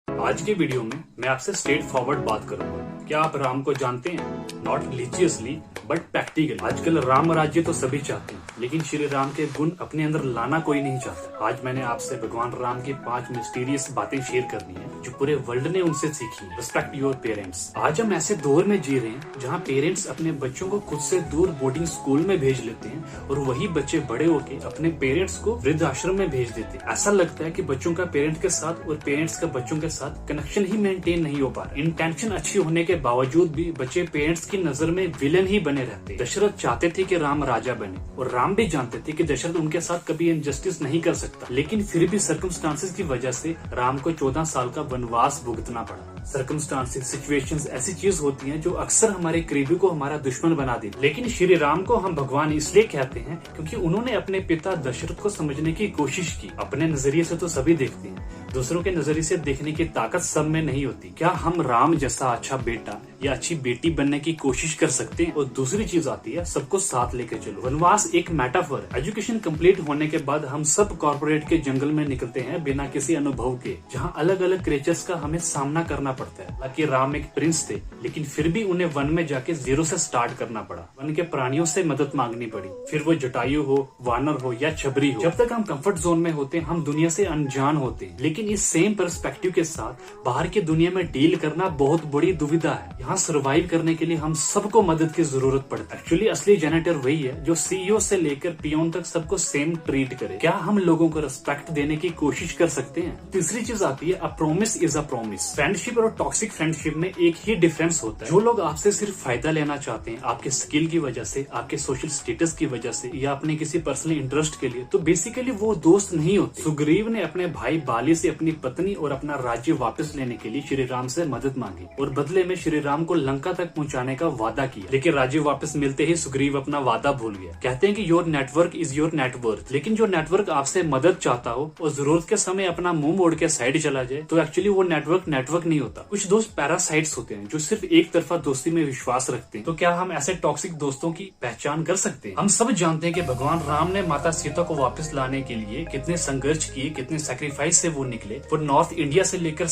आज के वीडियो में मैं आपसे स्ट्रेट फॉरवर्ड बात करूंगा। क्या आप राम को जानते हैं? Not religiously but practically. आजकल राम राज्य तो सभी चाहते हैं, लेकिन श्री राम के गुण अपने अंदर लाना कोई नहीं चाहता। आज मैंने आपसे भगवान राम की 5 मिस्टीरियस बातें शेयर करनी है जो पूरे वर्ल्ड ने उनसे सीखी। Respect your parents. आज हम ऐसे दौर में जी रहे हैं जहाँ पेरेंट्स अपने बच्चों को खुद से दूर बोर्डिंग स्कूल में भेज लेते हैं और वही बच्चे बड़े होके अपने पेरेंट्स को वृद्ध आश्रम में भेज देते हैं। ऐसा लगता है कि बच्चों का पेरेंट्स के साथ और पेरेंट्स का बच्चों के साथ कनेक्शन ही मेंटेन नहीं हो पा रहा। इंटेंशन अच्छी होने के बावजूद भी बच्चे पेरेंट्स की नजर में विलन ही बने रहते। दशरथ चाहते थे कि राम राजा बने और राम भी जानते थे कि दशरथ उनके साथ कभी इनजस्टिस नहीं कर सकता, लेकिन फिर भी सर्कमस्टांसेस की वजह से राम को 14 साल का वनवास भुगतना पड़ा। सर्कमस्टांसेस, सिचुएशंस ऐसी चीज होती हैं जो अक्सर हमारे करीबी को हमारा दुश्मन बना देती। लेकिन श्री राम को हम भगवान इसलिए कहते हैं क्योंकि उन्होंने अपने पिता दशरथ को समझने की कोशिश की। अपने नजरिए से तो सभी देखते हैं, दूसरों के नजरिए से देखने की ताकत सब में नहीं होती। क्या हम राम जैसा अच्छा बेटा या अच्छी बेटी बनने की कोशिश कर सकते हैं? और दूसरी चीज आती है सबको साथ लेकर चलो। वनवास एक मेटाफर है। एजुकेशन कंप्लीट होने के बाद हम सब कॉर्पोरेट के जंगल में निकलते हैं बिना किसी अनुभव के, जहाँ अलग अलग क्रिएचर्स का हमें सामना करना पड़ता है। हालांकि राम एक प्रिंस थे, लेकिन फिर भी उन्हें वन में जाके जीरो से स्टार्ट करना पड़ा। वन के प्राणियों से मदद मांगनी पड़ी, फिर वो जटायु हो, वानर हो या छबरी हो। जब तक हम कंफर्ट जोन में होते हैं हम दुनिया से अनजान होते हैं, लेकिन इस सेम पर्सपेक्टिव के साथ बाहर की दुनिया में डील करना बहुत बड़ी दुविधा है। यहाँ सर्वाइव करने के लिए हम सबको मदद की जरूरत पड़ती है। एक्चुअली असली जेनेटर वही है जो सीईओ से लेकर पियोन तक सबको सेम ट्रीट करे। क्या हम लोगों को रिस्पेक्ट देने की कोशिश कर सकते हैं? तीसरी चीज आती है a promise is a promise. Friendship और टॉक्सिक फ्रेंडशिप में एक ही डिफरेंस होता है। जो लोग आपसे सिर्फ फायदा लेना चाहते हैं आपके स्किल की वजह से, आपके सोशल स्टेटस की वजह से या अपने किसी पर्सनल इंटरेस्ट के लिए, तो बेसिकली वो दोस्त नहीं होते। सुग्रीव ने अपने भाई बाली से अपनी पत्नी और अपना राज्य वापस लेने के लिए श्री राम से मदद मांगी और बदले में श्री राम को लंका तक पहुंचाने का वादा किया, लेकिन राज्य वापस मिलते ही सुग्रीव अपना वादा भूल गया। कहते हैं कि your network is your net worth, लेकिन जो नेटवर्क आपसे मदद चाहता हो और जरूरत के समय अपना मुंह मोड़ के साइड चला जाए तो एक्चुअली वो नेटवर्क नहीं होता। कुछ दोस्त पैरासाइट्स होते हैं जो सिर्फ एक तरफा दोस्ती में विश्वास रखते हैं। तो क्या हम ऐसे टॉक्सिक दोस्तों की पहचान कर सकते हैं? हम सब जानते हैं कि भगवान राम ने माता सीता को वापस लाने के लिए कितने संघर्ष किए, कितने सैक्रिफाइस से वो निकले। वो नॉर्थ इंडिया से लेकर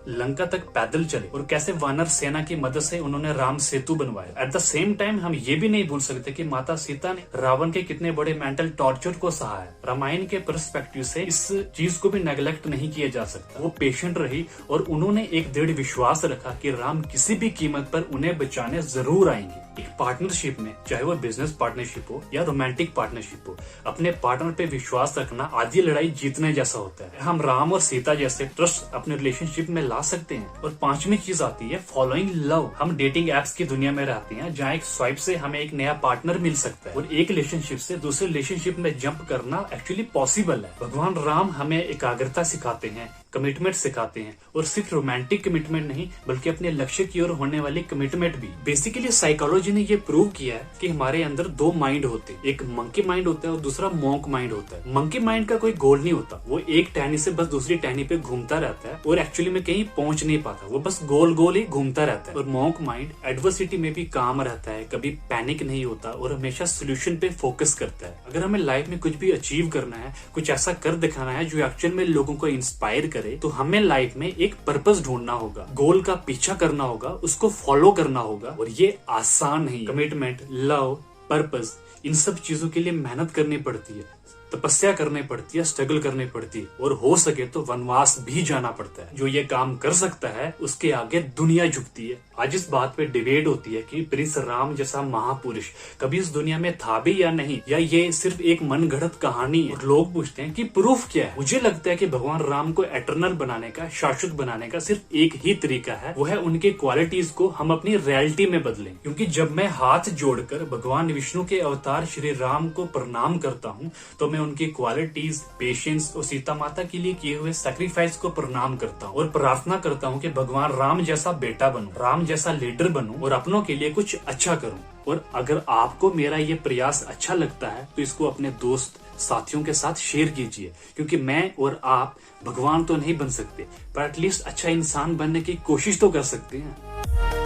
लंका तक पैदल चले और कैसे वानर सेना की मदद से उन्होंने राम सेतु बनवाया। एट द सेम टाइम हम ये भी नहीं भूल सकते कि माता सीता ने रावण के कितने बड़े मेंटल टॉर्चर को सहा है। रामायण के पर्सपेक्टिव से इस चीज को भी नेग्लेक्ट नहीं किया जा सकता। वो पेशेंट रही और उन्होंने एक दृढ़ विश्वास रखा कि राम किसी भी कीमत पर उन्हें बचाने जरूर आएंगे। एक पार्टनरशिप में, चाहे वो बिजनेस पार्टनरशिप हो या रोमांटिक पार्टनरशिप हो, अपने पार्टनर पे विश्वास रखना आधी लड़ाई जीतने जैसा होता है। हम राम और सीता जैसे ट्रस्ट अपने रिलेशनशिप में ला सकते हैं। और 5वीं चीज आती है फॉलोइंग लव। हम डेटिंग एप्स की दुनिया में रहते हैं जहाँ एक स्वाइप से हमें एक नया पार्टनर मिल सकता है और एक रिलेशनशिप से दूसरे रिलेशनशिप में जंप करना एक्चुअली पॉसिबल है। भगवान राम हमें एकाग्रता सिखाते हैं, कमिटमेंट सिखाते हैं, और सिर्फ रोमांटिक कमिटमेंट नहीं बल्कि अपने लक्ष्य की ओर होने वाली कमिटमेंट भी। बेसिकली साइकोलॉजी ने ये प्रूव किया है कि हमारे अंदर 2 माइंड होते हैं, एक मंकी माइंड होता है और दूसरा मॉन्क माइंड होता है। मंकी माइंड का कोई गोल नहीं होता, वो एक टहनी से बस दूसरी टहनी पे घूमता रहता है और एक्चुअली में कहीं पहुंच नहीं पाता, वो बस गोल गोल ही घूमता रहता है। और मॉन्क माइंड एडवर्सिटी में भी काम रहता है, कभी पैनिक नहीं होता और हमेशा सोल्यूशन पे फोकस करता है। अगर हमें लाइफ में कुछ भी अचीव करना है, कुछ ऐसा कर दिखाना है जो एक्चुअल में लोगों को इंस्पायर करे, तो हमें लाइफ में एक पर्पस ढूंढना होगा, गोल का पीछा करना होगा, उसको फॉलो करना होगा। और ये आसान नहीं। कमिटमेंट, लव, पर्पस, इन सब चीजों के लिए मेहनत करनी पड़ती है, तपस्या करनी पड़ती है, स्ट्रगल करनी पड़ती है और हो सके तो वनवास भी जाना पड़ता है। जो ये काम कर सकता है उसके आगे दुनिया झुकती है। आज इस बात पे डिबेट होती है कि प्रिंस राम जैसा महापुरुष कभी इस दुनिया में था भी या नहीं, या ये सिर्फ एक मनगढ़ंत कहानी है। और लोग पूछते हैं कि प्रूफ क्या है? मुझे लगता है कि भगवान राम को एटर्नल बनाने का, शाश्वत बनाने का सिर्फ एक ही तरीका है, वो है उनके क्वालिटीज को हम अपनी रियलिटी में बदलें। क्योंकि जब मैं हाथ जोड़कर भगवान विष्णु के अवतार श्री राम को प्रणाम करता हूँ तो मैं उनकी क्वालिटीज, पेशेंस और सीता माता के लिए किए हुए सैक्रिफाइस को प्रणाम करता हूँ और प्रार्थना करता हूँ कि भगवान राम जैसा बेटा बनूं, राम जैसा लीडर बनूं और अपनों के लिए कुछ अच्छा करूं। और अगर आपको मेरा ये प्रयास अच्छा लगता है तो इसको अपने दोस्त, साथियों के साथ शेयर कीजिए, क्योंकि मैं और आप भगवान तो नहीं बन सकते पर एटलीस्ट अच्छा इंसान बनने की कोशिश तो कर सकते हैं।